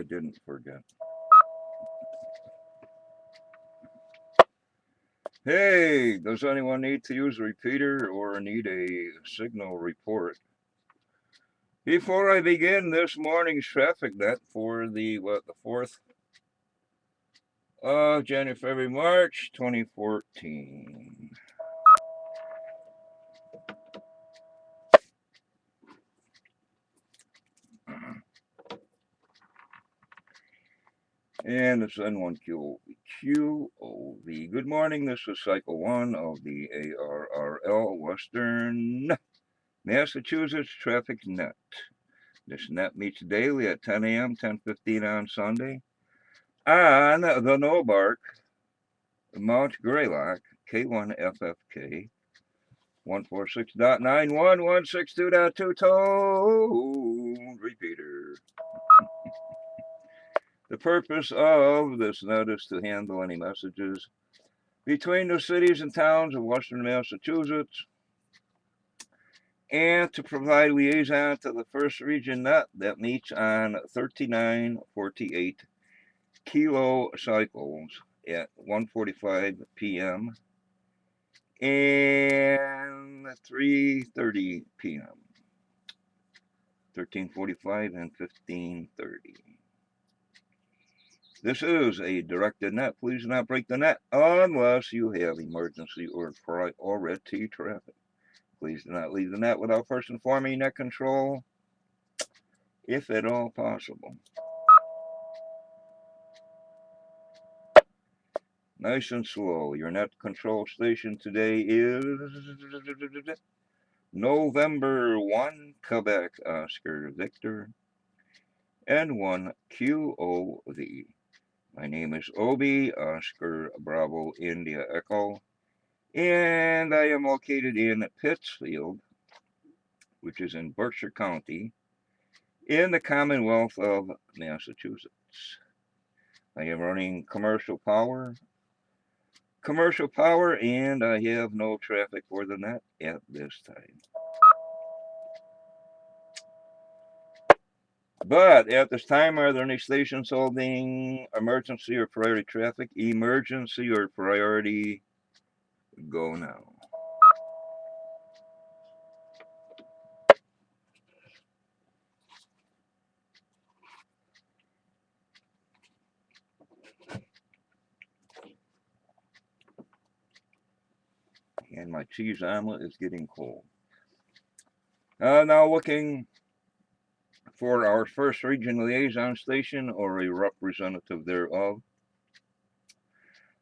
didn't forget. Hey, does anyone need to use a repeater or need a signal report? Before I begin this morning's traffic net for the 4th of January, February, March 2014. And it's N1QOV. Good morning, this is Cycle 1 of the ARRL Western Massachusetts Traffic Net. This net meets daily at 10 a.m., 10:15 on Sunday on the Nobark, Mount Greylock, K1FFK, 146.91162.2 tone repeater. The purpose of this net is to handle any messages between the cities and towns of western Massachusetts and to provide liaison to the first region net that meets on 3948 kilo cycles at 1:45 p.m. and 3:30 p.m. 13:45 and 15:30. This is a directed net. Please do not break the net unless you have emergency or priority traffic. Please do not leave the net without first informing net control, if at all possible. Nice and slow. Your net control station today is November 1, Quebec, Oscar, Victor, N1QOV. My name is Obi, Oscar, Bravo, India, Echo, and I am located in Pittsfield, which is in Berkshire County, in the Commonwealth of Massachusetts. I am running commercial power, and I have no traffic for the net at this time. But at this time, are there any stations holding emergency or priority traffic? Emergency or priority, go now. And my cheese omelet is getting cold. Now looking for our first region liaison station or a representative thereof.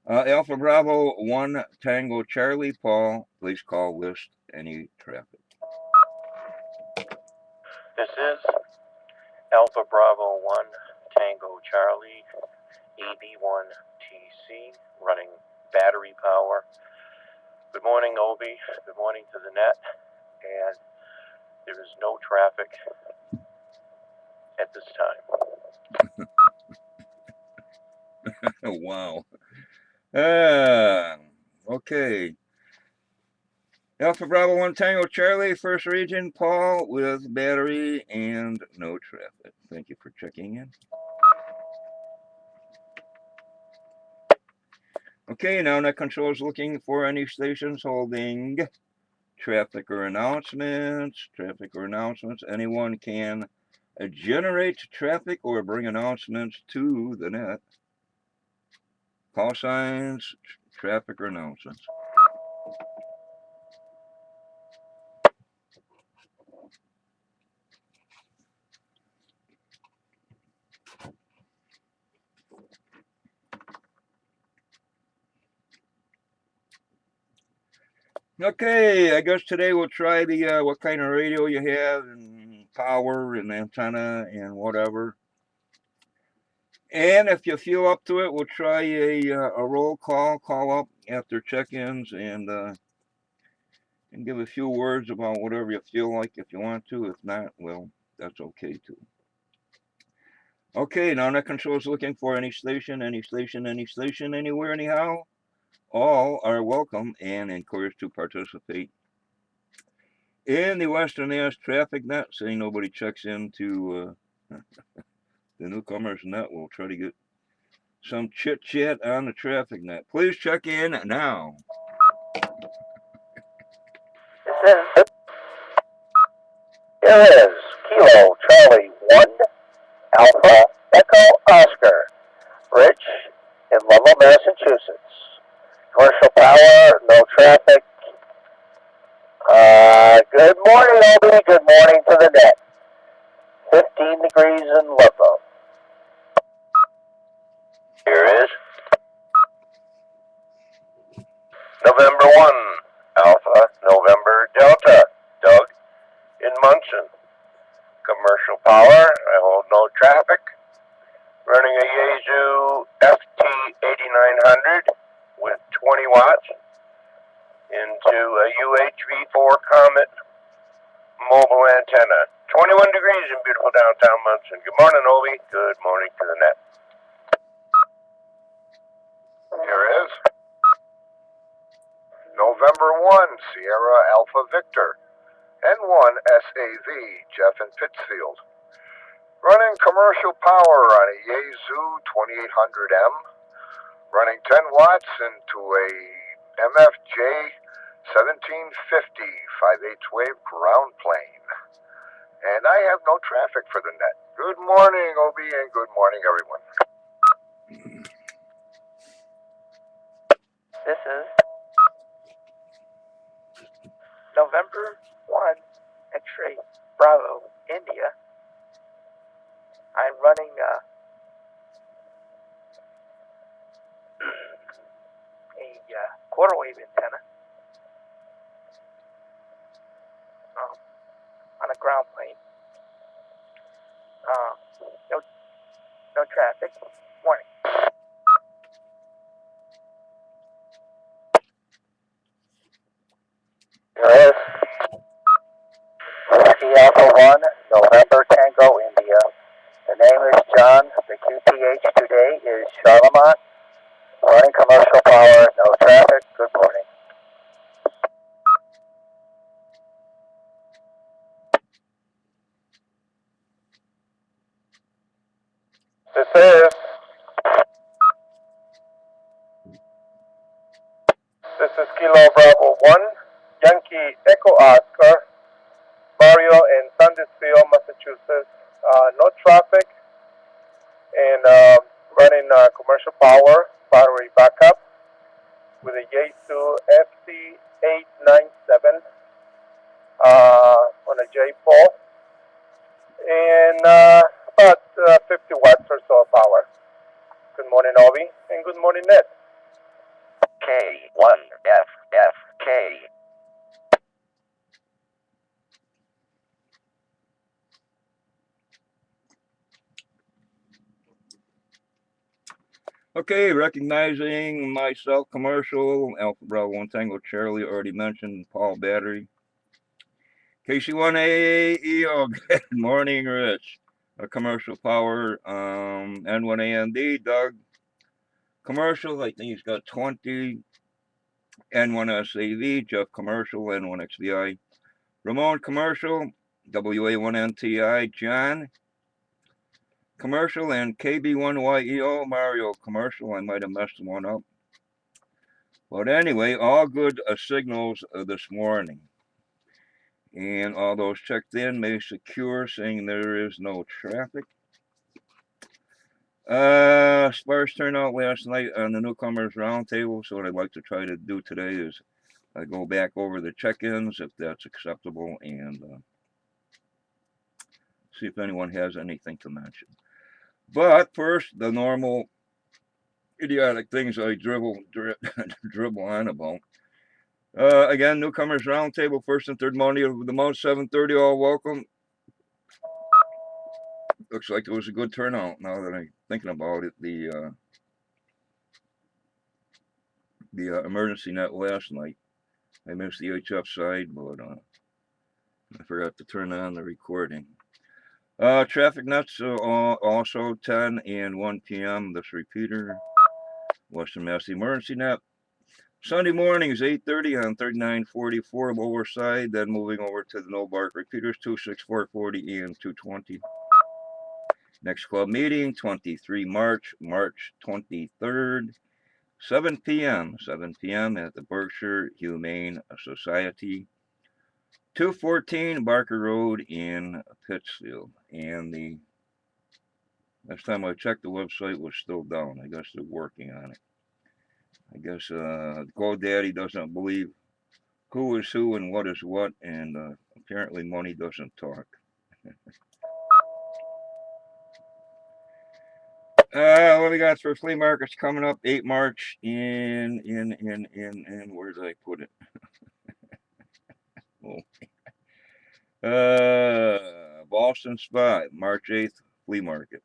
Alpha Bravo 1 Tango Charlie, Paul, please call list any traffic. This is Alpha Bravo 1 Tango Charlie, EB1TC, running battery power. Good morning, Obi. Good morning to the net. And there is no traffic at this time. Wow. Okay. Alpha Bravo 1 Tango Charlie, first region, Paul, with battery and no traffic. Thank you for checking in. Okay, now net control is looking for any stations holding traffic or announcements. Anyone can generate traffic or bring announcements to the net. Call signs, traffic or announcements. Okay, I guess today we'll try the what kind of radio you have and power and antenna and whatever. And if you feel up to it, we'll try a roll call up after check-ins and give a few words about whatever you feel like if you want to. If not, well, that's okay too. Okay, now net control is looking for any station, anywhere, anyhow. All are welcome and encouraged to participate in the Western Mass Traffic Net. Say nobody checks into the newcomers net will try to get some chit chat on the traffic net. Please check in now. This is, here is Kilo Charlie 1 Alpha Echo Oscar, Rich in Ludlow, Massachusetts. Commercial power, no traffic. Good morning, Obi. Good morning to the net. 15 degrees in Ludlow. Here is November 1 Alpha November Delta, Doug in Munson. Commercial power, I hold no traffic. Running a Yaesu FT8900 with 20 watts into a UHV4 Comet mobile antenna. 21 degrees in beautiful downtown Munson. Good morning, Obi. Good morning to the net. Here is November 1 Sierra Alpha Victor N1 SAV Jeff in Pittsfield. Running commercial power on a Yaesu 2800M. Running 10 watts into a MFJ 1750 5/8 wave ground plane. And I have no traffic for the net. Good morning, Obi, and good morning, everyone. This is November 1 X-ray Bravo, India. I'm running a quarter wave antenna on a ground plane. No traffic. Morning. Here is Whiskey Alpha 1 November Tango, India. The name is John. The QTH today is Charlemont. Running commercial power, no traffic. Good morning. This is Kilo Bravo 1, Yankee Echo Oscar, Mario in Sandusville, Massachusetts. No traffic and running commercial power, battery backup with a Yaesu FT897 on a J-pole and about 50 watts or so of power. Good morning, Obi, and good morning, Ned. K1FFK. Okay, recognizing myself, commercial, Alpha Bravo 1 Tango Charlie, already mentioned, Paul Battery. KC1AEO, good morning, Rich. Commercial power, N1AND, Doug. Commercial, I think he's got 20. N1SAV, Jeff Commercial, N1XVI. Ramon Commercial, WA1NTI, John Commercial, and KB1YEO, Mario Commercial. I might have messed one up. But anyway, all good signals this morning. And all those checked in may secure, saying there is no traffic. Sparse turnout last night on the newcomers roundtable, so what I'd like to try to do today is go back over the check-ins if that's acceptable and see if anyone has anything to mention. But first, the normal idiotic things I dribble on about. Again, newcomers roundtable, first and third Monday of the month, 7:30. All welcome. Looks like it was a good turnout. Now that I'm thinking about it, the emergency net last night. I missed the HF side, but I forgot to turn on the recording. Traffic nets also 10 and 1 p.m. This repeater, Western Mass Emergency net. Sunday morning is 8:30 on 3944 lower side. Then moving over to the no bark repeaters 26440 and 220. Next club meeting, 23 March 23rd, 7 p.m. 7 p.m. at the Berkshire Humane Society, 214 Barker Road in Pittsfield. And the last time I checked, the website was still down. I guess they're working on it. I guess GoDaddy doesn't believe who is who and what is what, and apparently money doesn't talk. What we got for flea markets coming up? 8 March in where did I put it? Boston Spy, March 8th, flea market.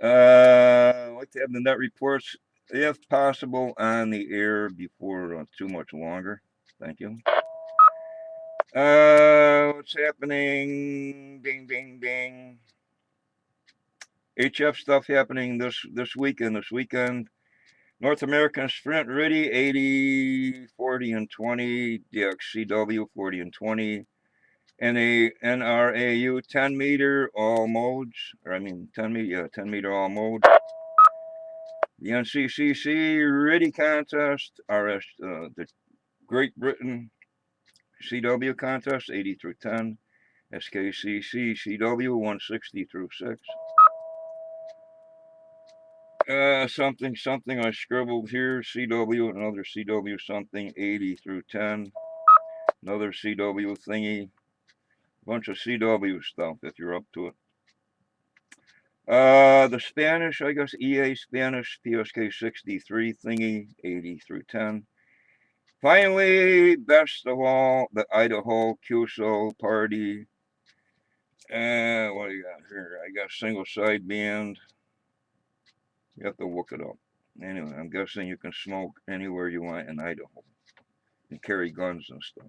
I'd like to have the net reports, if possible, on the air before too much longer. Thank you. What's happening? Bing, bing, bing. HF stuff happening this weekend. North American Sprint Ready 80, 40, and 20. DXCW 40 and 20. NRAU 10 meter all modes. 10 meter all modes. The NCCC Ready contest. The Great Britain CW contest 80 through 10. SKCC CW 160 through 6. Something I scribbled here. CW, another CW something 80 through 10. Another CW thingy. Bunch of CW stuff if you're up to it. The Spanish, I guess EA Spanish PSK 63 thingy 80 through 10. Finally, best of all, the Idaho QSO party. What do you got here? I got single sideband. You have to look it up. Anyway, I'm guessing you can smoke anywhere you want in Idaho and carry guns and stuff.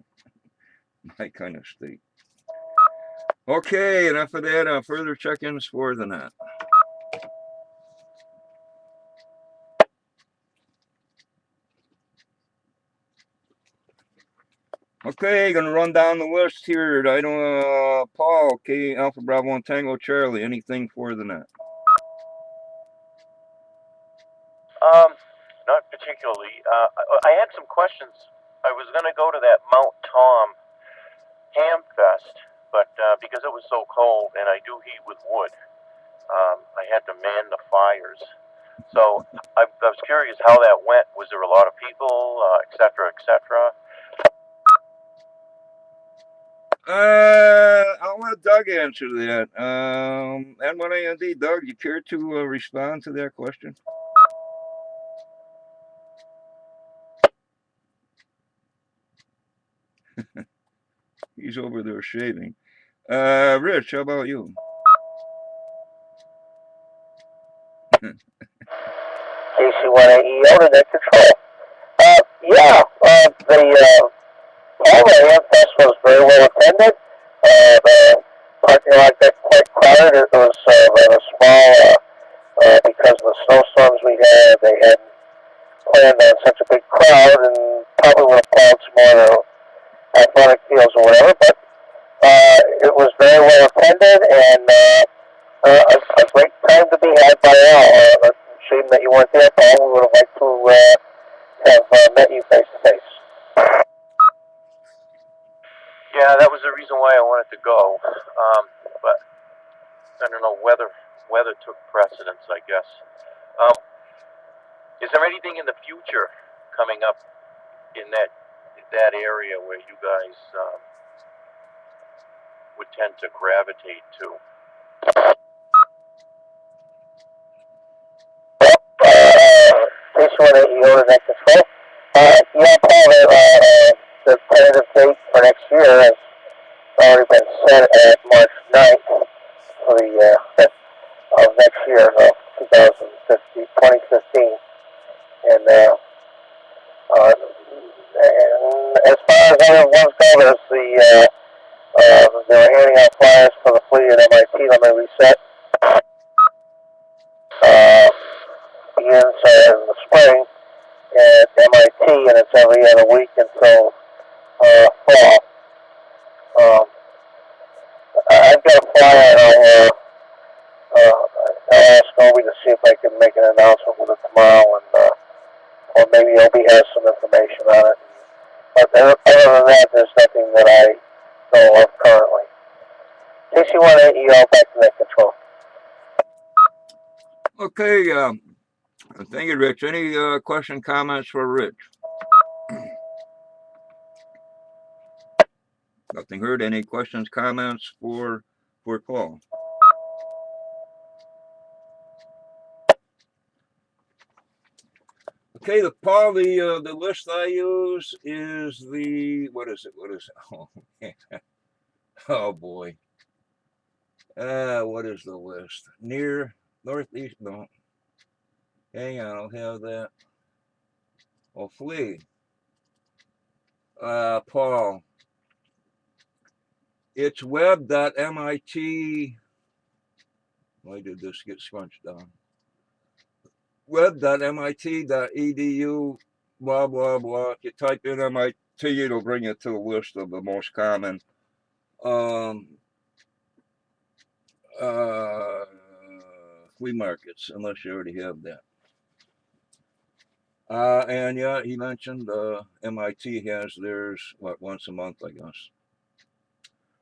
My kind of state. Okay, enough of that. Further check-ins for the net. Okay, gonna run down the list here. I don't, Paul, okay, Alpha Bravo and Tango Charlie. Anything for the net? Not particularly. I had some questions. I was going to go to that Mount Tom Ham Fest, but because it was so cold and I do heat with wood, I had to man the fires. So I was curious how that went. Was there a lot of people, et cetera, et cetera? I'll let Doug answer that. NYAND, Doug, you care to respond to that question? He's over there shaving. Rich, how about you? KC1AE net control. Yeah, the Ham Fest was very well attended. The parking lot got quite crowded. It was rather small because of the snowstorms we had. They hadn't planned on such a big crowd and probably would have called some more athletic fields or whatever, but it was very well attended and a great time to be had by all. Shame that you weren't there, Paul. We would have liked to have met you face to face. Yeah, that was the reason why I wanted to go. But I don't know, weather took precedence, I guess. Is there anything in the future coming up in that area where you guys would tend to gravitate to? This one that you ordered at control. Yeah, Paul, the tentative date for next year has already been set at March 9th for the of next year, 2015. And as far as other ones go, there's they're handing out flyers for the fleet at MIT. Let me reset. Begins in the spring at MIT, and it's every other week until fall. I've got a flyer, and ask Obi to see if I can make an announcement with it tomorrow, and or maybe Obi has some information on it. But other than that, there's nothing that I know of currently. TC1 AEO, back to net control. Okay, thank you, Rich. Any question, comments for Rich? Nothing heard. Any questions, comments for Paul? Okay, Paul, the list I use is what is it? Oh boy. What is the list? Near northeast? No. Hang on, I'll have that. Hopefully. Paul. It's web.mit. Why did this get scrunched down? Web.mit.edu, blah, blah, blah. If you type in MIT, it'll bring you to the list of the most common flea markets, unless you already have that. And yeah, he mentioned MIT has theirs, once a month, I guess.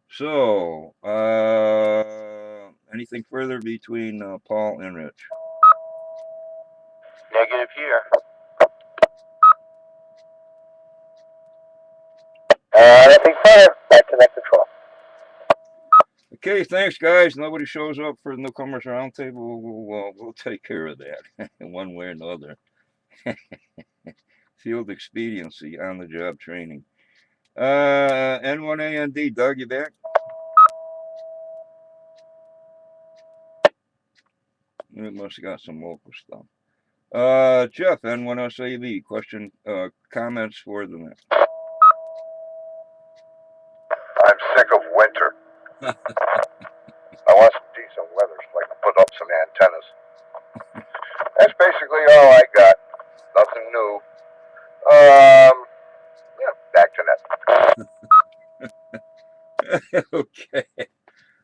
So, anything further between Paul and Rich? Negative here. Nothing further. Back to net control. Okay, thanks, guys. Nobody shows up for the Newcomers Roundtable. We'll take care of that in one way or another. Field expediency, on-the-job training. N1AND, Doug, you back? We must have got some local stuff. Jeff, N1SAV, question, comments for the net. I'm sick of winter. I want some decent weather so I can put up some antennas. That's basically all I got. Nothing new. Yeah, back to net. Okay.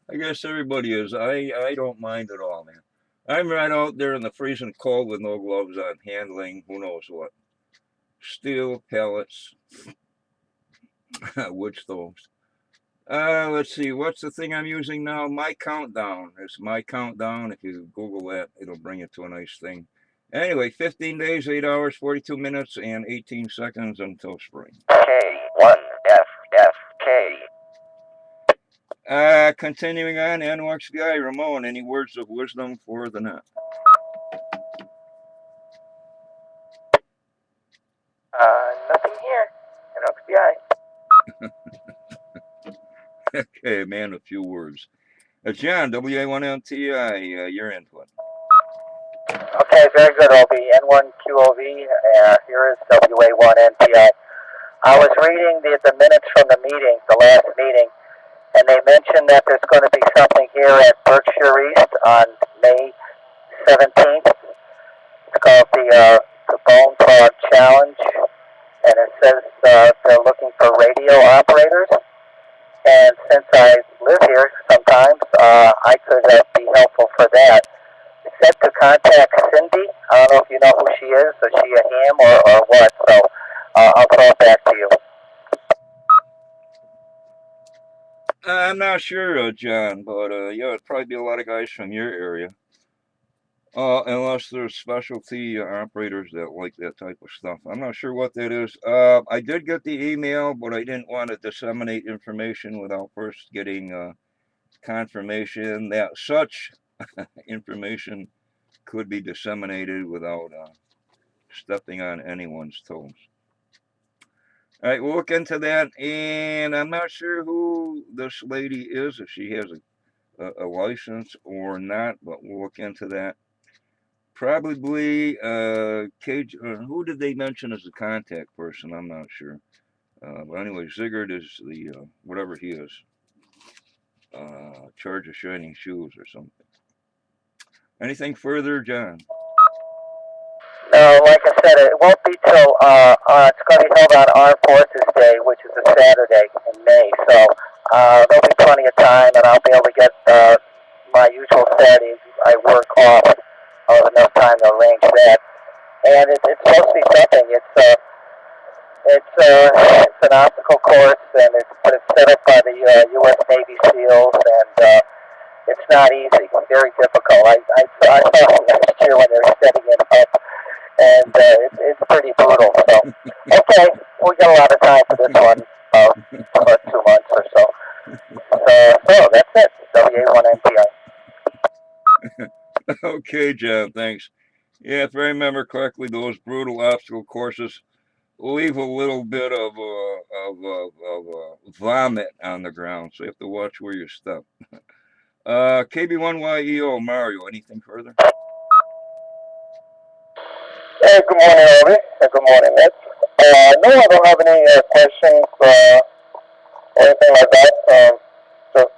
I guess everybody is. I don't mind at all, man. I'm right out there in the freezing cold with no gloves on, handling who knows what. Steel pellets, wood stoves. Let's see, what's the thing I'm using now? My Countdown. It's My Countdown. If you Google that, it'll bring you to a nice thing. Anyway, 15 days, 8 hours, 42 minutes, and 18 seconds until spring. K1FFK. Continuing on, NXBI, Ramon, any words of wisdom for the net? Nothing here. NXBI. Okay, man, a few words. John, WA1LTI, your input. Okay, very good, Obi. N1QOV, here is WA1NPI. I was reading the minutes from the meeting, the last meeting, and they mentioned that there's going to be something here at Berkshire East on May 17th. It's called the Bone Frog Challenge, and it says they're looking for radio operators. And since I live here sometimes, I could be helpful for that. It said to contact Cindy. I don't know if you know who she is. Is she a ham or what? So I'll throw it back to you. I'm not sure, John, but yeah, it'd probably be a lot of guys from your area. Unless there's specialty operators that like that type of stuff. I'm not sure what that is. I did get the email, but I didn't want to disseminate information without first getting confirmation that such information could be disseminated without stepping on anyone's toes. All right, we'll look into that, and I'm not sure who this lady is, if she has a license or not, but we'll look into that. Probably Cage. Who did they mention as the contact person? I'm not sure. But anyway, Ziggurat is the whatever he is. Charge of Shining Shoes or something. Anything further, John? No, like I said, it won't be till it's going to be held on Armed Forces Day, which is a Saturday in May. So there'll be plenty of time, and I'll be able to get my usual Saturday I work off. I'll have enough time to arrange that. And it's mostly something. It's an obstacle course, and it's set up by the U.S. Navy SEALs, and it's not easy. Very difficult. I saw it last year when they were setting it up, and it's pretty brutal. So, okay, we got a lot of time for this one, about 2 months or so. So that's it. WA1NTI. Okay, John, thanks. Yeah, if I remember correctly, those brutal obstacle courses leave a little bit of vomit on the ground, so you have to watch where you step. KB1YEO, Mario, anything further? Hey, good morning, Obi. Good morning, Nick. No, I don't have any questions or anything like that. Just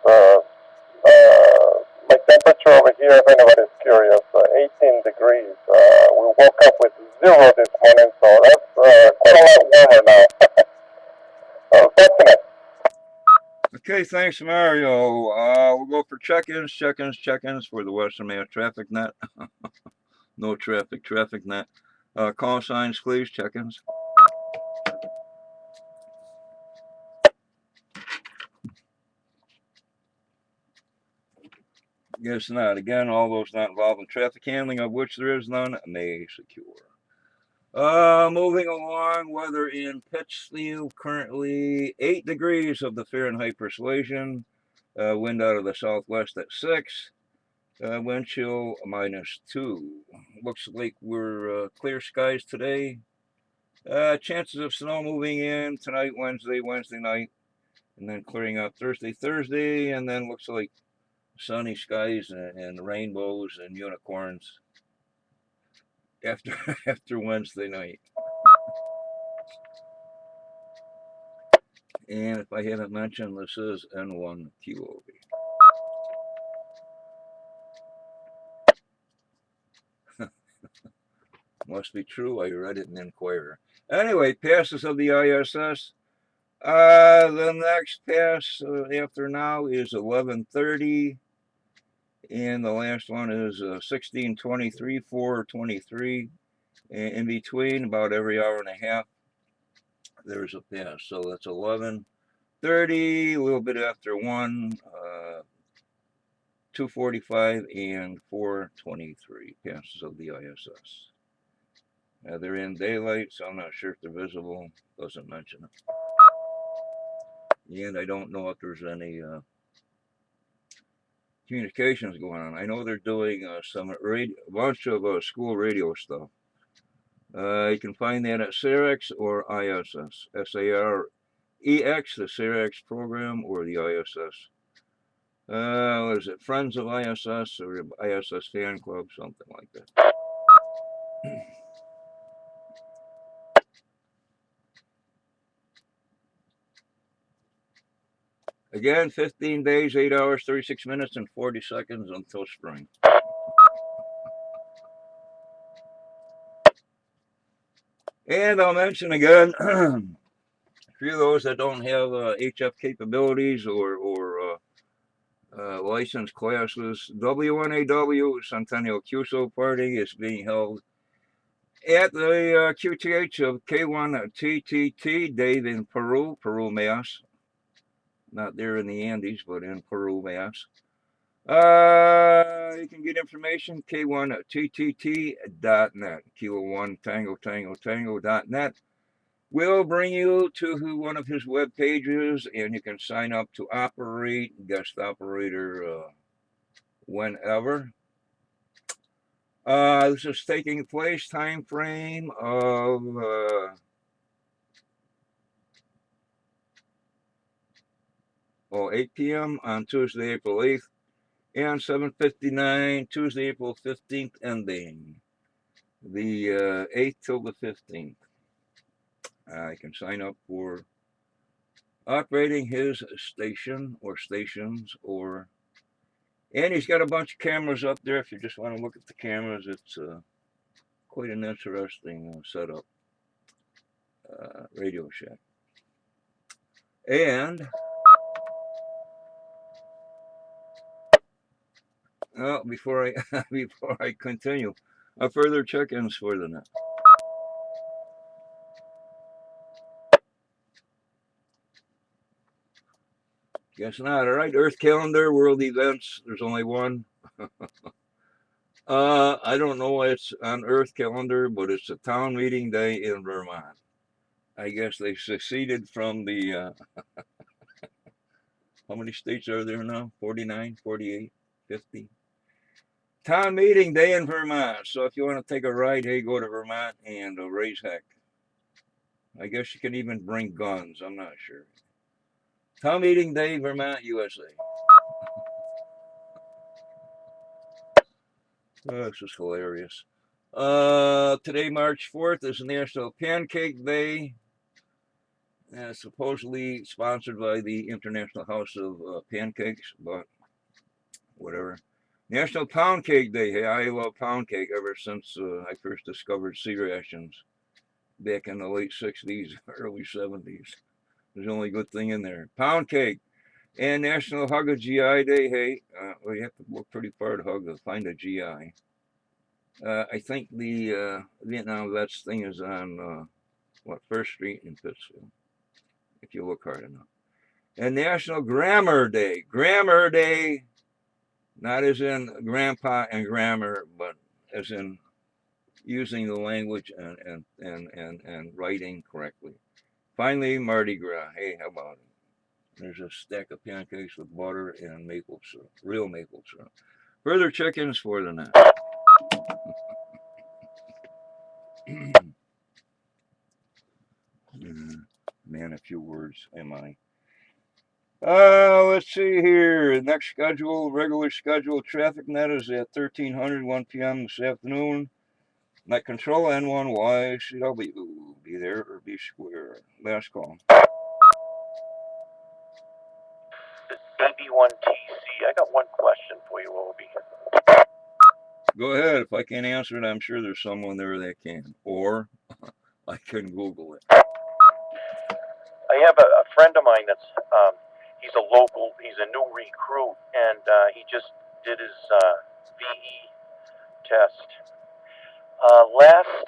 my temperature over here, if anybody's curious, 18 degrees. We woke up with 0 this morning, so that's quite a lot warmer now. That's it. Okay, thanks, Mario. We'll go for check-ins for the Western Mass Traffic Net. No traffic net. Call signs, please, check-ins. Guess not. Again, all those not involved in traffic handling, of which there is none, may secure. Moving along, weather in Pittsfield, currently 8 degrees of the Fahrenheit persuasion. Wind out of the southwest at 6. Wind chill -2. Looks like we're clear skies today. Chances of snow moving in tonight, Wednesday night, and then clearing up Thursday, and then looks like sunny skies and rainbows and unicorns after after Wednesday night. And if I haven't mentioned, this is N1QOB. Must be true. I read it in Inquirer. Anyway, passes of the ISS. The next pass after now is 11:30, and the last one is 16:23, 4:23. In between, about every hour and a half, there's a pass. So that's 11:30, a little bit after 1, 2:45, and 4:23 passes of the ISS. They're in daylight, so I'm not sure if they're visible. Doesn't mention it. And I don't know if there's any communications going on. I know they're doing a bunch of school radio stuff. You can find that at SAREX or ISS. SAREX, the SAREX program, or the ISS. What is it? Friends of ISS or ISS Fan Club, something like that. Again, 15 days, 8 hours, 36 minutes, and 40 seconds until spring. And I'll mention again, a few of those that don't have HF capabilities or license classes, W1AW Centennial QSO Party is being held at the QTH of K1TTT, Dave in Peru, Mass. Not there in the Andes, but in Peru, Mass. You can get information, K1TTT.net, Kilo 1 Tango.net. We'll bring you to one of his web pages, and you can sign up to operate, guest operator, whenever. This is taking place, time frame of 8 p.m. on Tuesday, April 8th, and 7:59 Tuesday, April 15th, ending the 8th till the 15th. I can sign up for operating his station or stations, and he's got a bunch of cameras up there. If you just want to look at the cameras, it's quite an interesting setup. Radio Shack. And Well, before I before I continue, further check-ins for the night. Guess not. All right, Earth calendar, world events. There's only one. I don't know why it's on Earth calendar, but it's a town meeting day in Vermont. I guess they seceded from the. How many states are there now? 49, 48, 50. Town meeting day in Vermont. So if you want to take a ride, hey, go to Vermont and raise heck. I guess you can even bring guns. I'm not sure. Town meeting day, Vermont, USA. Oh, this is hilarious. Today, March 4th, is National Pancake Day. Supposedly sponsored by the International House of Pancakes, but whatever. National Pound Cake Day. Hey, I love pound cake ever since I first discovered sea rations back in the late 60s, early 70s. There's the only good thing in there. Pound cake. And National Hug a GI Day. Hey, well, you have to look pretty far to hug to find a GI. I think the Vietnam Vets thing is on, First Street in Pittsfield, if you look hard enough. And National Grammar Day. Grammar Day, not as in grandpa and grammar, but as in using the language and writing correctly. Finally, Mardi Gras. Hey, how about it? There's a stack of pancakes with butter and maple syrup, real maple syrup. Further check-ins for the night. Man, a few words, am I? Let's see here. Next schedule, regular schedule, traffic net is at 1300, 1 p.m. this afternoon. Net control N1Y, CW. Be there or be square. Last call. AB1TC, I got one question for you, Obi. Go ahead. If I can't answer it, I'm sure there's someone there that can. Or I can Google it. I have a friend of mine that's, he's a local, he's a new recruit, and he just did his VE test. Last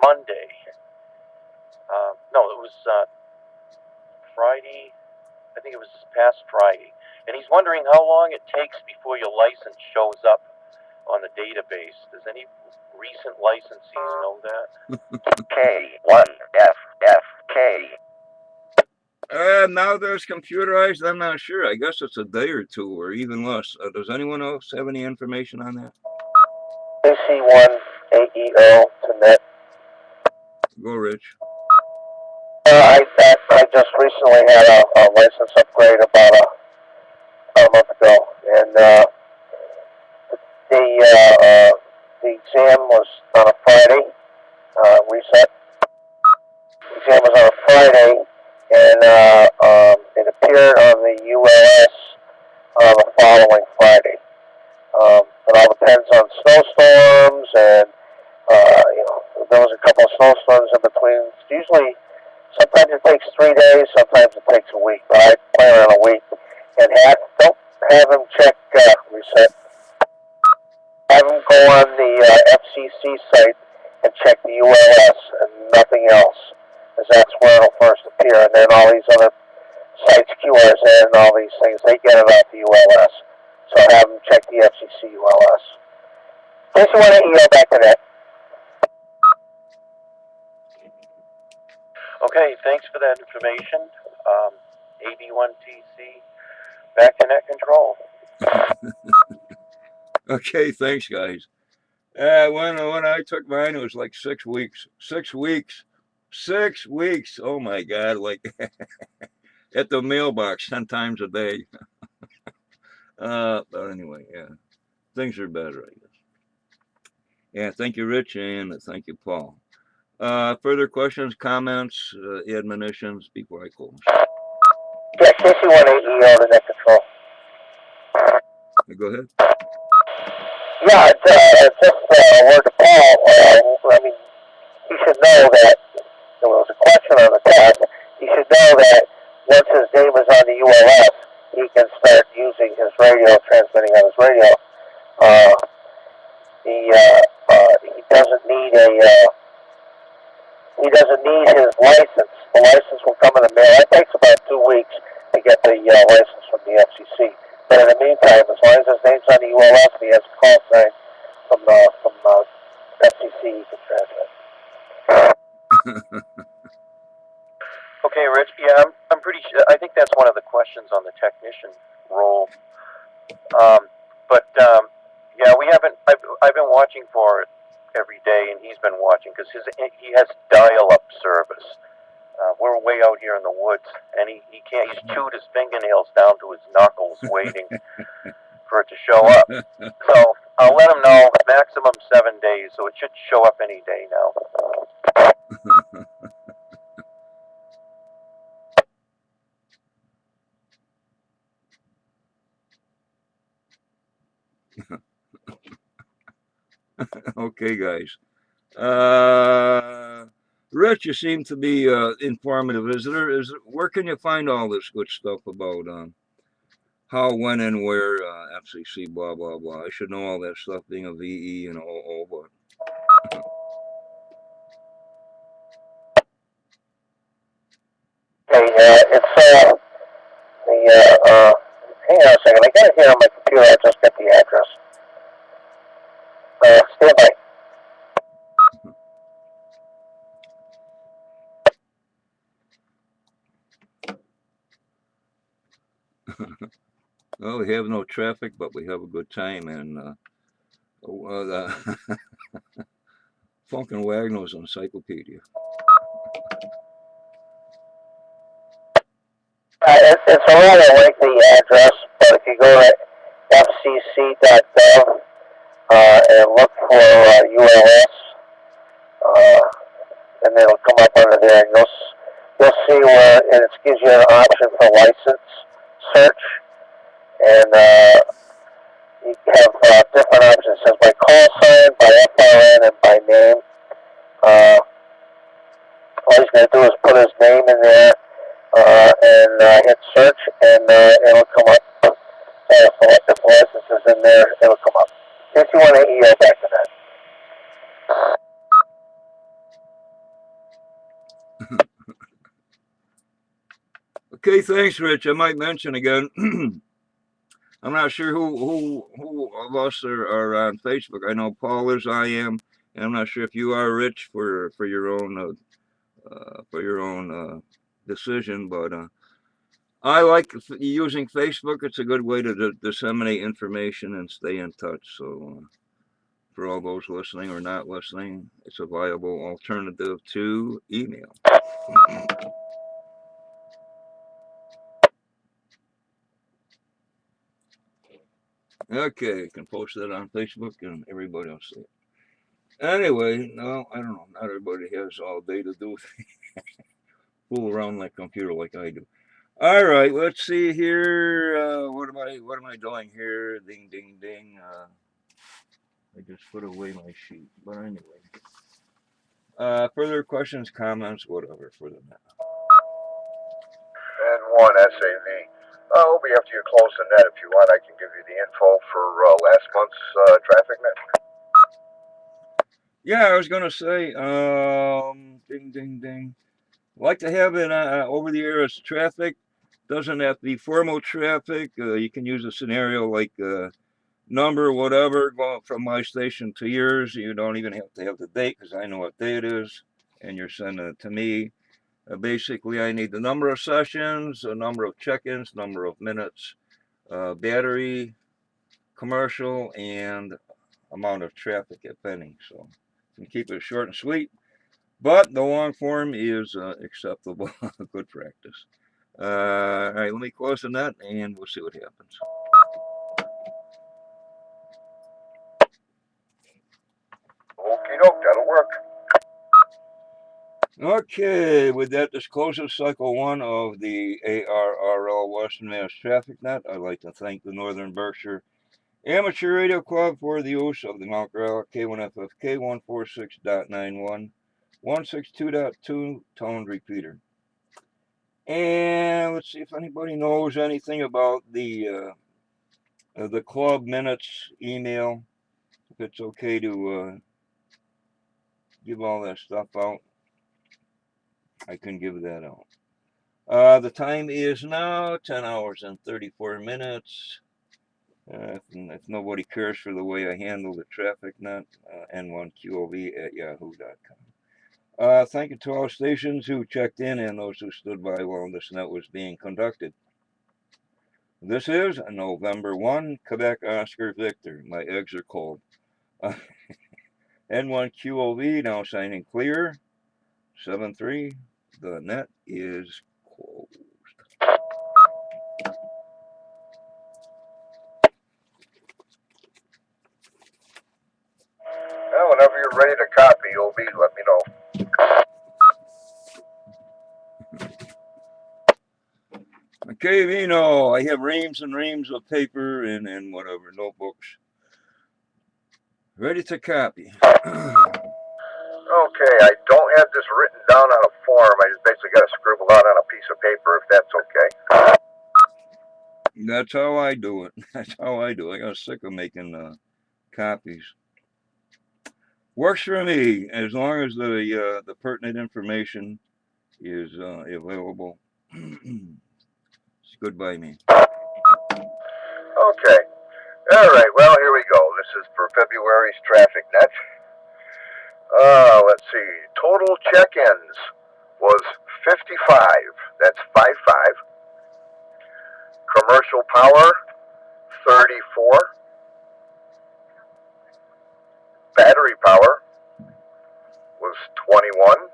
Monday, no, it was Friday, I think it was past Friday, and he's wondering how long it takes before your license shows up on the database. Does any recent licensees know that? K1FFK. Now there's computerized. I'm not sure. I guess it's a day or two or even less. Does anyone else have any information on that? AC1AEO to net. Go, Rich. I just recently had a license upgrade about a month ago, and the exam was on a Friday. Reset. The exam was on a Friday, and it appeared on the ULS the following Friday. It all depends on snowstorms, and there was a couple of snowstorms in between. It's usually, sometimes it takes 3 days, sometimes it takes a week. But I plan on a week, and don't have him check reset. Have him go on the FCC site and check the ULS and nothing else, because that's where it'll first appear. And then all these other sites, QRZ and all these things, they get it off the ULS. So have them check the FCC ULS. In case you want to email back to that. Okay, thanks for that information. AB1TC, back to net control. Okay, thanks, guys. When I took mine, it was like 6 weeks. 6 weeks. 6 weeks. Oh my God! Like at the mailbox 10 times a day. But anyway, yeah, things are better, I guess. Yeah, thank you, Rich, and thank you, Paul. Further questions, comments, admonitions before I close? Yeah, KC18EO to net control. Go ahead. Yeah, just a word to Paul. I mean, he should know that there was a question on the test. He should know that once his name is on the ULS, he can start using his radio, transmitting on his radio. Uh, he doesn't need he doesn't need his license. The license will come in the mail. It takes about 2 weeks to get the license from the FCC. But in the meantime, as long as his name's on the ULS and he has a call sign from FCC, he can transmit. Okay, Rich. Yeah, I'm pretty sure. I think that's one of the questions on the technician role. Yeah, we haven't. I've been watching for it every day, and he's been watching because he has dial-up service. We're way out here in the woods, and he can't. He's chewed his fingernails down to his knuckles, waiting for it to show up. So I'll let him know. Maximum 7 days, so it should show up any day now. Okay, guys. Rich, you seem to be informative. Where can you find all this good stuff about how, when, and where FCC, blah, blah, blah? I should know all that stuff being a VE and OO, but. Okay, hang on a second. I got it here on my computer. I just got the address. Stand by. Well, we have no traffic, but we have a good time, and Funk and Wagner's Encyclopedia. It's a rather lengthy address, but if you go to fcc.gov and look for ULS, and it'll come up under there, and you'll see where and it gives you an option for license search, and you have different options. It says by call sign, by FRN, and by name. All he's going to do is put his name in there and hit search, and it'll come up. If the license is in there, it'll come up. If you want to email back to that. Okay, thanks, Rich. I might mention again. I'm not sure who of us are on Facebook. I know Paul is. I am, and I'm not sure if you are, Rich, for your own decision. But I like using Facebook. It's a good way to disseminate information and stay in touch. So for all those listening or not listening, it's a viable alternative to email. Okay, you can post that on Facebook and everybody will see it. Anyway, no, I don't know. Not everybody has all day to do fool around like computer like I do. All right, let's see here. What am I doing here? Ding, ding, ding. I just put away my sheet. But anyway, further questions, comments, whatever for the net. And one SAV. Obi, after you close the net, if you want, I can give you the info for last month's traffic net. Yeah, I was gonna say, ding, ding, ding. Like to have it over the air as traffic. Doesn't have to be formal traffic. You can use a scenario like number, whatever, going from my station to yours. You don't even have to have the date because I know what day it is, and you're sending it to me. Basically, I need the number of sessions, a number of check-ins, number of minutes, battery, commercial, and amount of traffic, if any. So you can keep it short and sweet, but the long form is acceptable. Good practice. All right, let me close the net, and we'll see what happens. Okie doke, that'll work. Okay, with that, this closes cycle 1 of the ARRL Western Mass Traffic Net. I'd like to thank the Northern Berkshire Amateur Radio Club for the use of the Mount Grella K1FFK 146.91, 162.2 toned repeater. And let's see if anybody knows anything about the the club minutes email, if it's okay to give all that stuff out, I can give that out. The time is now 10 hours and 34 minutes. If nobody cares for the way I handle the traffic net, n1qov@yahoo.com. Thank you to all stations who checked in and those who stood by while this net was being conducted. This is November 1, Quebec Oscar Victor. My eggs are cold. N1QOV now signing clear. 7-3. The net is closed. Well, whenever you're ready to copy, OB, let me know. Okay, Vino, I have reams and reams of paper and whatever, notebooks. Ready to copy. Okay, I don't have this written down on a form. I just basically got to scribble out on a piece of paper if that's okay. That's how I do it. That's how I do it. I got sick of making copies. Works for me as long as the pertinent information is available. It's good by me. Okay. All right, well, here we go. This is for February's traffic net. Let's see. Total check-ins was 55. That's 55. Commercial power, 34. Battery power was 21.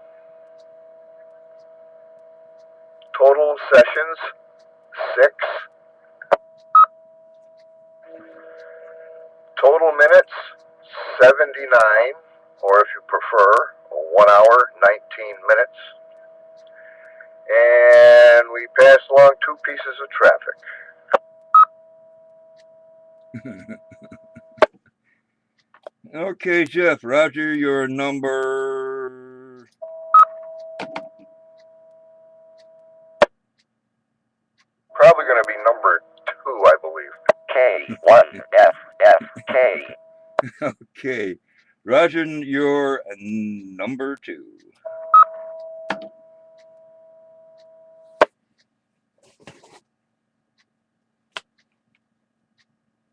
Total sessions, 6. Total minutes, 79, or if you prefer, 1 hour, 19 minutes. And we passed along 2 pieces of traffic. Okay, Jeff, Roger, your number. Probably going to be number 2, I believe. K1FFK. Okay, Roger, your number 2.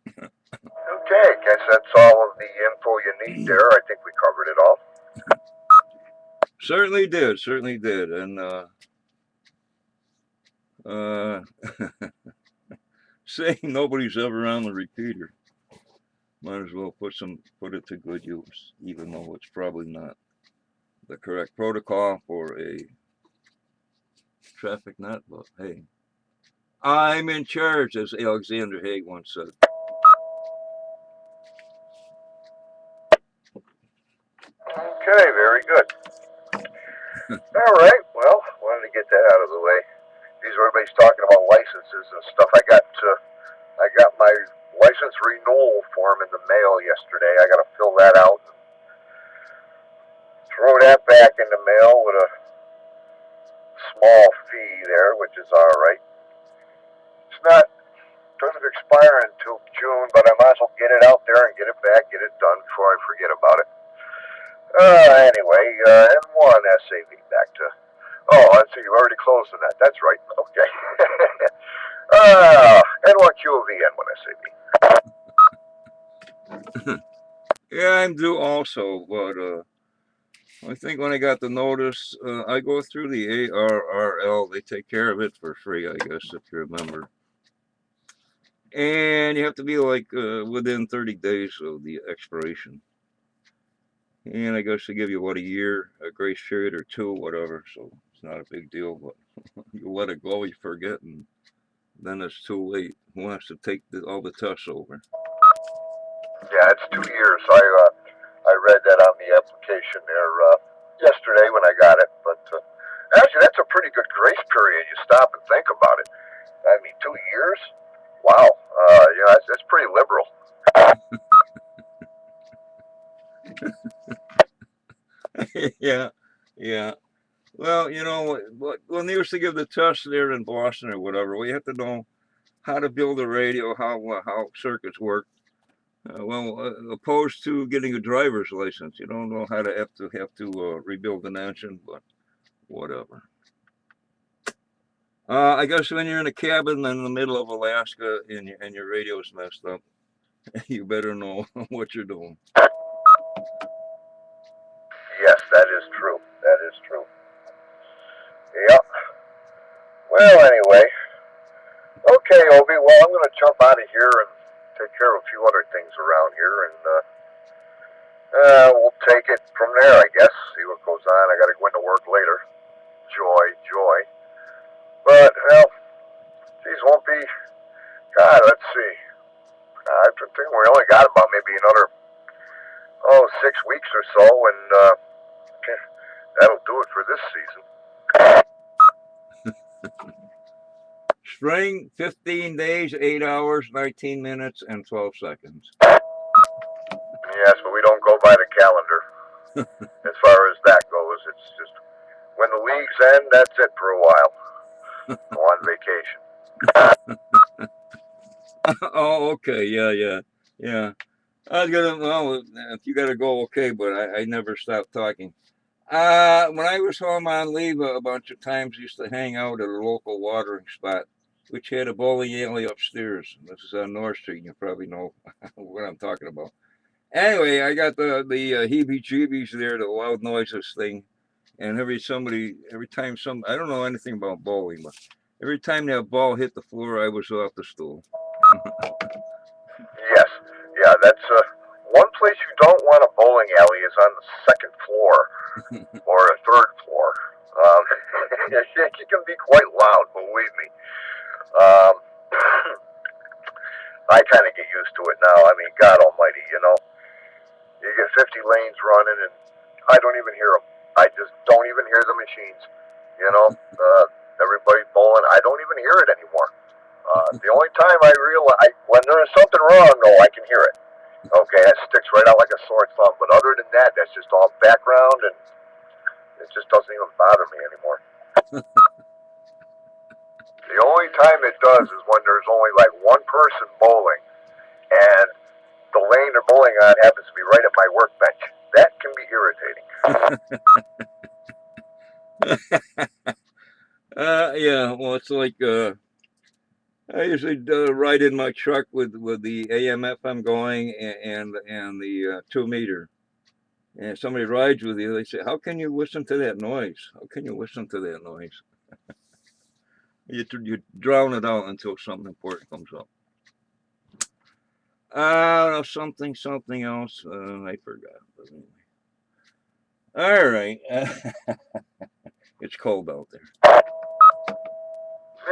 Okay, guess that's all of the info you need there. I think we covered it all. Certainly did, and saying nobody's ever on the repeater. Might as well put it to good use, even though it's probably not the correct protocol for a traffic net. But hey, I'm in charge, as Alexander Haig once said. Okay, very good. All right, well, wanted to get that out of the way. These everybody's talking about licenses and stuff. I got my license renewal form in the mail yesterday. I got to fill that out and throw that back in the mail with a small fee there, which is all right. It's not doesn't expire until June, but I might as well get it out there and get it back, get it done before I forget about it. Anyway, N1 SAV back to. Oh, let's see, you already closed on that. That's right. Okay. N1 QOV, N1 SAV. Yeah, I'm due also, but I think when I got the notice, I go through the ARRL. They take care of it for free, I guess, if you remember. And you have to be like within 30 days of the expiration. And I guess they give you, what, a year, a grace period or 2, whatever. So it's not a big deal, but you let it go, you forget, and then it's too late. Who wants to take all the tests over? Yeah, it's 2 years. I read that on the application there yesterday when I got it. But actually, that's a pretty good grace period. You stop and think about it. I mean, 2 years? Wow. Yeah, that's pretty liberal. Yeah. Well, when they used to give the test there in Boston or whatever, we have to know how to build a radio, how circuits work. Opposed to getting a driver's license, you don't know how to rebuild an engine, but whatever. I guess when you're in a cabin in the middle of Alaska and your radio's messed up, you better know what you're doing. Yes, that is true. That is true. Yep. Well, anyway. Okay, Obi. Well, I'm going to jump out of here and take care of a few other things around here, and we'll take it from there, I guess. See what goes on. I got to go into work later. Joy, joy. But, well, these won't be. God, let's see. I think we only got about maybe another 6 weeks or so, and that'll do it for this season. Spring, 15 days, 8 hours, 19 minutes, and 12 seconds. Yes, but we don't go by the calendar. As far as that goes, it's just when the leagues end, that's it for a while. Go on vacation. Oh, okay, yeah. I was gonna, well, if you gotta go, okay, but I never stopped talking. When I was home on leave a bunch of times, I used to hang out at a local watering spot, which had a bowling alley upstairs. This is on North Street. You probably know what I'm talking about. Anyway, I got the heebie-jeebies there, the loud noises thing, and every time I don't know anything about bowling, but every time that ball hit the floor, I was off the stool. Yes, yeah, that's one place you don't want a bowling alley is on the second floor or a third floor. It can be quite loud, believe me. Um, I kind of get used to it now. I mean, God Almighty, you get 50 lanes running, and I don't even hear them. I just don't even hear the machines. Everybody bowling, I don't even hear it anymore. The only time I realize when there is something wrong, no, I can hear it. Okay, that sticks right out like a sore thumb. But other than that, that's just all background, and it just doesn't even bother me anymore. The only time it does is when there's only like one person bowling, and the lane they're bowling on happens to be right at my workbench. That can be irritating. Yeah, well, it's like I usually ride in my truck with the AM/FM going and the 2 meter. And somebody rides with you, they say, "How can you listen to that noise? How can you listen to that noise?" You drown it out until something important comes up. Something else. I forgot. But anyway. All right. It's cold out there.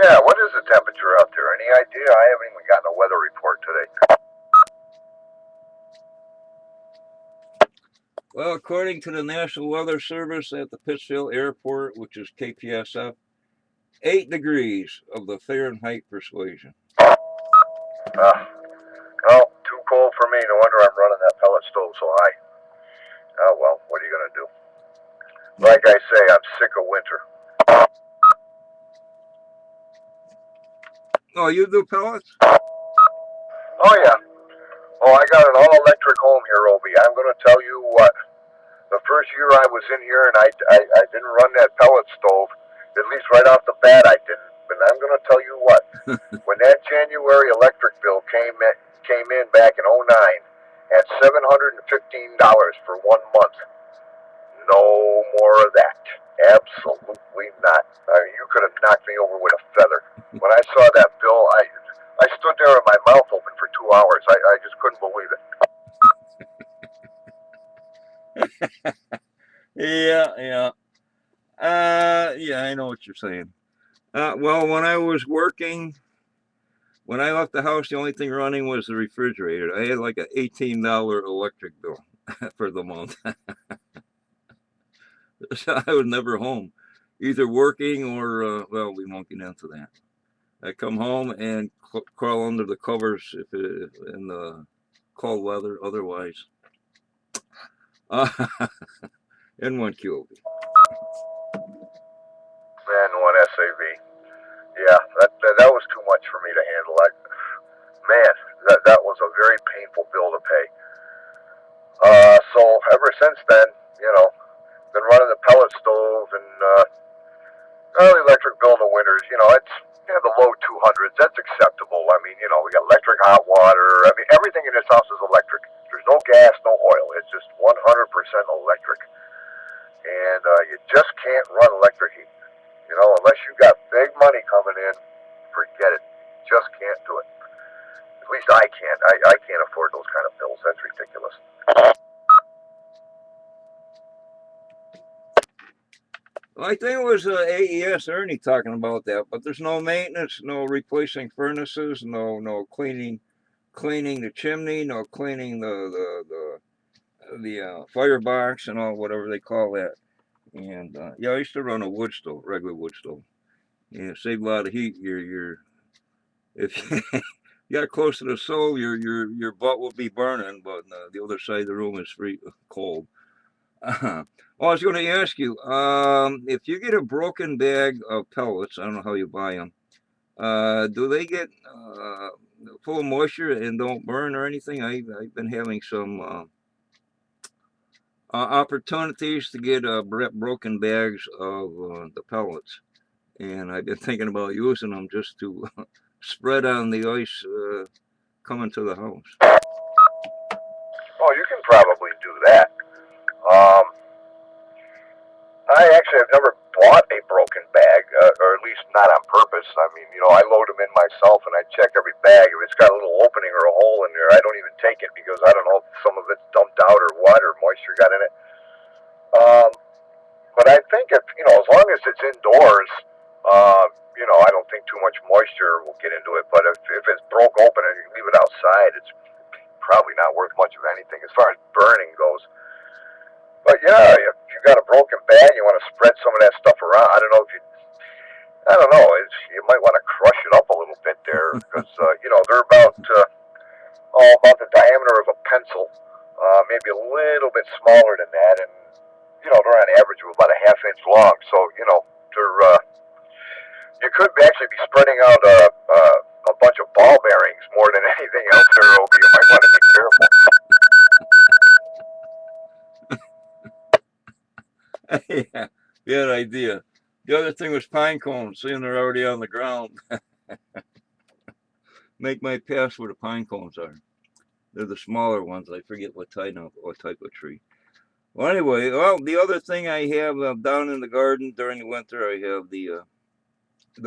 Yeah, what is the temperature out there? Any idea? I haven't even gotten a weather report today. Well, according to the National Weather Service at the Pittsfield Airport, which is KPSF, 8 degrees of the Fahrenheit persuasion. Well, too cold for me. No wonder I'm running that pellet stove so high. Oh, well, what are you going to do? Like I say, I'm sick of winter. Oh, you do pellets? Oh, yeah. Oh, I got an all-electric home here, Obi. I'm going to tell you what. The first year I was in here and I didn't run that pellet stove, at least right off the bat I didn't. But I'm going to tell you what. When that January electric bill came in back in '09 at $715 for 1 month, no more of that. Absolutely not. You could have knocked me over with a feather. When I saw that bill, I stood there with my mouth open for 2 hours. I just couldn't believe it. Yeah. Yeah, I know what you're saying. Well, when I was working, when I left the house, the only thing running was the refrigerator. I had like an $18 electric bill for the month. So I was never home, either working or, well, we won't get into that. I come home and crawl under the covers in the cold weather. Otherwise, N1QOB. And one SAV. Yeah, that was too much for me to handle. Man, that was a very painful bill to pay. So ever since then, you know, been running the pellet stove and the electric bill in the winters. You know, it's the low 200s. That's acceptable. I mean, you know, we got electric hot water. I mean, everything in this house is electric. There's no gas, no oil. It's just 100% electric, and you just can't run electric heat. You know, unless you got big money coming in, forget it. Just can't do it. At least I can't. I can't afford those kind of bills. That's ridiculous. Well, I think it was AES Ernie talking about that, but there's no maintenance, no replacing furnaces, no cleaning the chimney, no cleaning the firebox and all whatever they call that. And yeah, I used to run a wood stove, regular wood stove. Yeah, save a lot of heat. If you got close to the stove, your butt will be burning, but the other side of the room is cold. Well, I was going to ask you, if you get a broken bag of pellets, I don't know how you buy them. Do they get full of moisture and don't burn or anything? I've been having some opportunities to get broken bags of the pellets, and I've been thinking about using them just to spread on the ice coming to the house. Oh, you can probably do that. Um, I actually have never bought a broken bag, or at least not on purpose. I mean, you know, I load them in myself and I check every bag. If it's got a little opening or a hole in there, I don't even take it because I don't know if some of it's dumped out or what or moisture got in it. Um, but I think if, you know, as long as it's indoors, you know, I don't think too much moisture will get into it. But if it's broke open and you leave it outside, it's probably not worth much of anything as far as burning goes. But yeah, if you got a broken bag, you want to spread some of that stuff around. I don't know. You might want to crush it up a little bit there because you know they're about the diameter of a pencil, maybe a little bit smaller than that, and you know they're on average of about a half-inch long. So you know they're you could actually be spreading out a bunch of ball bearings more than anything else there, Obi. You might want to be careful. Yeah, good idea. The other thing was pine cones, seeing they're already on the ground. Make my pass where the pine cones are. They're the smaller ones. I forget what type of tree. Well, anyway, the other thing I have down in the garden during the winter, I have the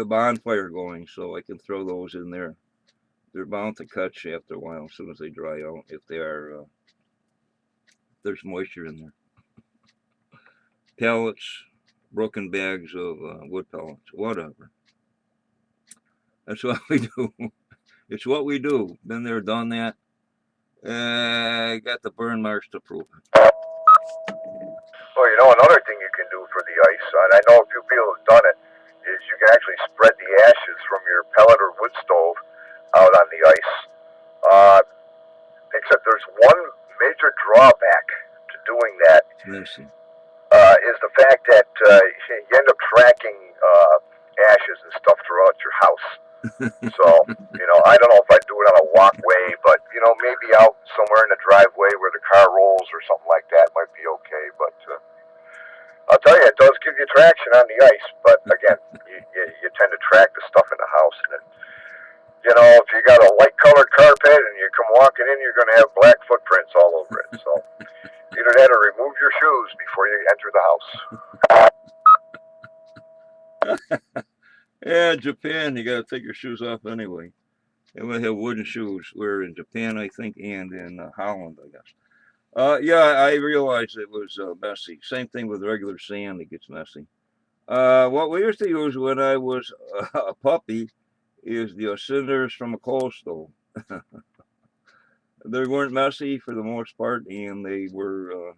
bonfire going, so I can throw those in there. They're bound to catch after a while, as soon as they dry out, if there's moisture in there. Pellets, broken bags of wood pellets, whatever. That's what we do. It's what we do. Been there, done that. Got the burn marks to prove it. Well, you know, another thing you can do for the ice, and I know a few people have done it, is you can actually spread the ashes from your pellet or wood stove out on the ice. Uh, except there's one major drawback to doing that, Listen. is the fact that you end up tracking ashes and stuff throughout your house. So, you know, I don't know if I'd do it on a walkway, but, you know, maybe out somewhere in the driveway where the car rolls or something like that might be okay. But I'll tell you, it does give you traction on the ice. But, again, you tend to track the stuff in the house. And then, you know, if you got a light-colored carpet and you come walking in, you're going to have black footprints all over it. So either that or remove your shoes before you enter the house. Yeah, Japan, you gotta take your shoes off anyway. They would have wooden shoes. We're in Japan, I think, and in Holland, I guess. Yeah, I realized it was messy. Same thing with regular sand; it gets messy. What we used to use when I was a puppy is the cinders from a coal stove. They weren't messy for the most part, and they were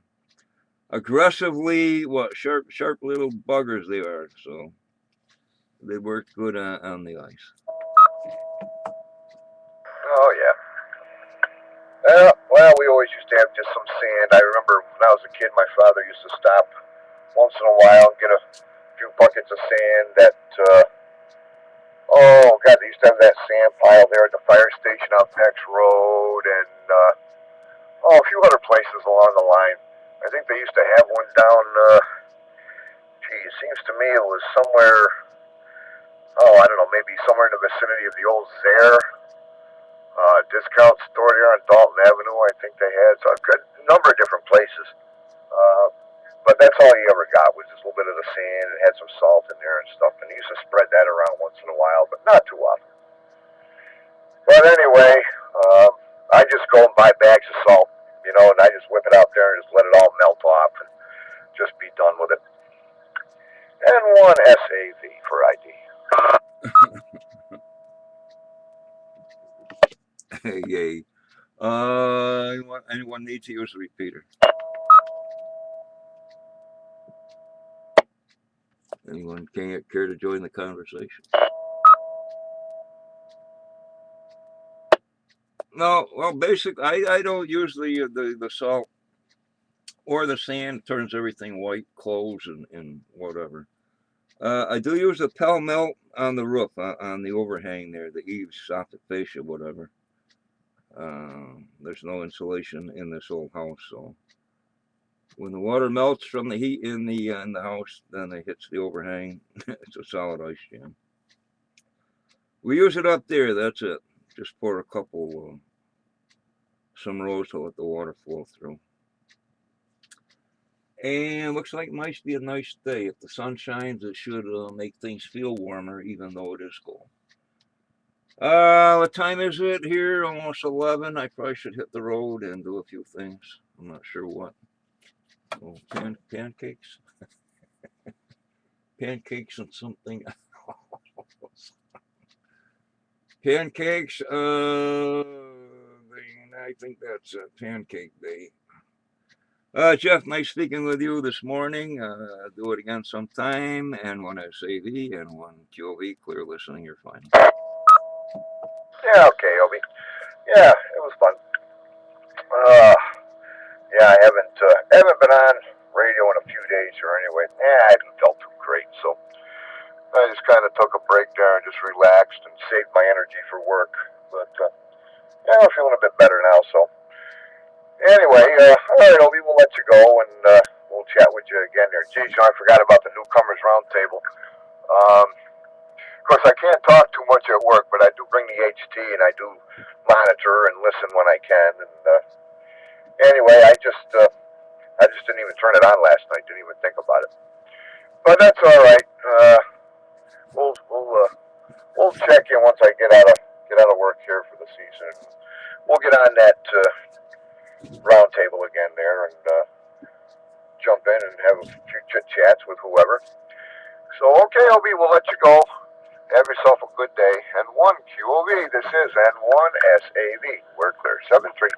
aggressively sharp little buggers they are. So they worked good on the ice. Oh, yeah. Well, we always used to have just some sand. I remember when I was a kid, my father used to stop once in a while and get a few buckets of sand that, Oh, God, they used to have that sand pile there at the fire station on Pex Road and, a few other places along the line. I think they used to have one down, it seems to me it was somewhere, I don't know, maybe somewhere in the vicinity of the old Zare discount store there on Dalton Avenue. I think they had so a number of different places. Uh, but that's all he ever got was just a little bit of the sand and had some salt in there and stuff. And he used to spread that around once in a while, but not too often. But anyway, I just go and buy bags of salt, and I just whip it out there and just let it all melt off and just be done with it. And one SAV for ID. Yay. Anyone need to use a repeater? Anyone care to join the conversation? No, well, basically, I don't use the salt or the sand. Turns everything white, clothes and whatever. I do use the Pell Mell on the roof, on the overhang there, the eaves, soffit fascia, whatever. There's no insulation in this old house, so when the water melts from the heat in the house, then it hits the overhang. It's a solid ice jam. We use it up there. That's it. Just pour a couple, some rows to let the water flow through. And looks like it might be a nice day. If the sun shines, it should make things feel warmer, even though it is cold. What time is it here? Almost 11. I probably should hit the road and do a few things. I'm not sure what. Oh, pancakes? Pancakes and something. Pancakes, I think that's a pancake day. Jeff, nice speaking with you this morning. Do it again sometime. And one SAV and one QOV. Clear listening, you're fine. Yeah, okay, Obi. Yeah, it was fun. Yeah, I haven't been on radio in a few days here anyway. I haven't felt too great, so I just kind of took a break there and just relaxed and saved my energy for work. But yeah, I'm feeling a bit better now. So anyway, all right, Obi, we'll let you go and we'll chat with you again there. Geez, I forgot about the newcomers roundtable. Of course, I can't talk too much at work, but I do bring the HT and I do monitor and listen when I can. And anyway, I just didn't even turn it on last night. Didn't even think about it. But that's all right. We'll check in once I get out of work here for the season. We'll get on that round table again there and jump in and have a few chit chats with whoever. So okay, Obi, we'll let you go. Have yourself a good day. And one QOV, this is N1 SAV. We're clear. 7-3.